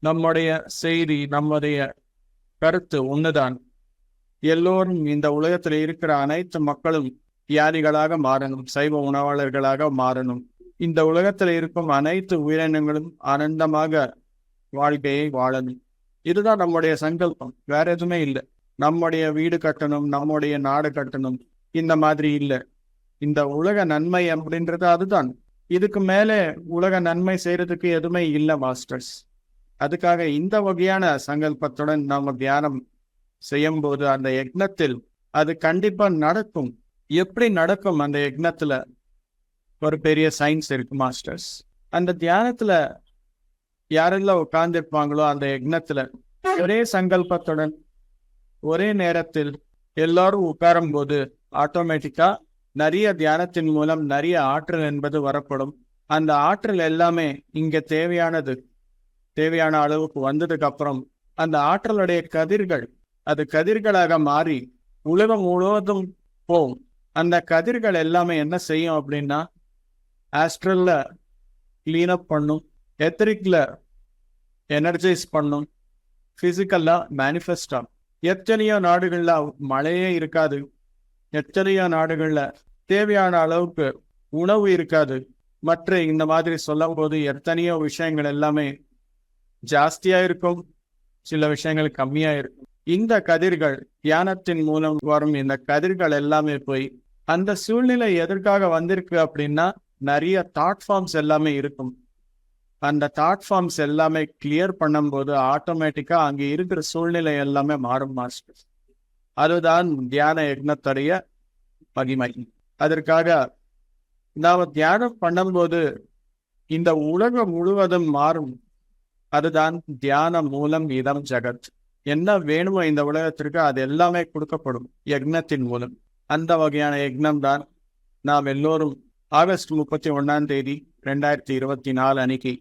நம்முடைய செய்தி, நம்முடைய கருத்து ஒண்ணுதான். எல்லோரும், இந்த உலகத்தில் இருக்கிற அனைத்து மக்களும் தியாகிகளாக மாறணும், சைவ உணவாளர்களாக மாறணும். இந்த உலகத்தில் இருக்கும் அனைத்து உயிரினங்களும் ஆனந்தமாக வாழ்க்கையை வாழணும். இதுதான் நம்முடைய சங்கல்பம், வேற எதுவுமே இல்லை. நம்முடைய வீடு கட்டணும், நம்முடைய நாடு கட்டணும், இந்த மாதிரி இல்லை. இந்த உலக நன்மை அப்படின்றது அதுதான். இதுக்கு மேலே உலக நன்மை செய்யறதுக்கு எதுவுமே இல்லை மாஸ்டர்ஸ். அதுக்காக இந்த வகையான சங்கல்பத்துடன் நாம தியானம் செய்யும் போது அந்த யக்னத்தில் அது கண்டிப்பா நடக்கும். எப்படி நடக்கும்? அந்த யக்னத்துல ஒரு பெரிய சயின்ஸ் இருக்கு மாஸ்டர்ஸ். அந்த தியானத்துல யாரெல்லாம் உட்கார்ந்துருப்பாங்களோ அந்த யக்னத்துல ஒரே சங்கல்பத்துடன் ஒரே நேரத்தில் எல்லாரும் உட்காரும் போது ஆட்டோமேட்டிக்கா நிறைய தியானத்தின் மூலம் நிறைய ஆற்றல் என்பது வரப்படும். அந்த ஆற்றல் எல்லாமே இங்க தேவையான அளவுக்கு வந்ததுக்கு அப்புறம் அந்த ஆற்றலுடைய கதிர்கள், அது கதிர்களாக மாறி உலகம் முழுவதும் போகும். அந்த கதிர்கள் எல்லாமே என்ன செய்யும் அப்படின்னா, ஆஸ்ட்ரல்ல கிளீன் அப் பண்ணும், எத்தரிக்ல எனர்ஜைஸ் பண்ணும், பிசிக்கல்லா மேனிஃபெஸ்ட் ஆகும். எத்தனையோ நாடுகள்ல மழையே இருக்காது, எத்தனையோ நாடுகள்ல தேவையான அளவுக்கு உணவு இருக்காது. மற்ற இந்த மாதிரி சொல்லும் போது எத்தனையோ விஷயங்கள் எல்லாமே ஜாஸ்தியா இருக்கும், சில விஷயங்கள் கம்மியா இருக்கும். இந்த கதிர்கள், தியானத்தின் மூலம் வரும் இந்த கதிர்கள் எல்லாமே போய் அந்த சூழ்நிலை எதற்காக வந்திருக்கு அப்படின்னா, நிறைய தாட் ஃபார்ம்ஸ் எல்லாமே இருக்கும். அந்த தாட் ஃபார்ம்ஸ் எல்லாமே கிளியர் பண்ணும்போது ஆட்டோமேட்டிக்கா அங்கே இருக்கிற சூழ்நிலை எல்லாமே மாறும் மாஸ்டர். அதுதான் தியான யக்னத்துடைய மகிமை. அதற்காக நாம தியானம் பண்ணும்போது இந்த உலகம் முழுவதும் மாறும். அதுதான் தியானம் மூலம் இதம் ஜகத். என்ன வேணுமோ இந்த உலகத்திற்கு அது எல்லாமே கொடுக்கப்படும் யக்னத்தின் மூலம். அந்த வகையான யக்னம் தான் நாம் எல்லோரும் ஆகஸ்ட் 31 2024 அன்னைக்கு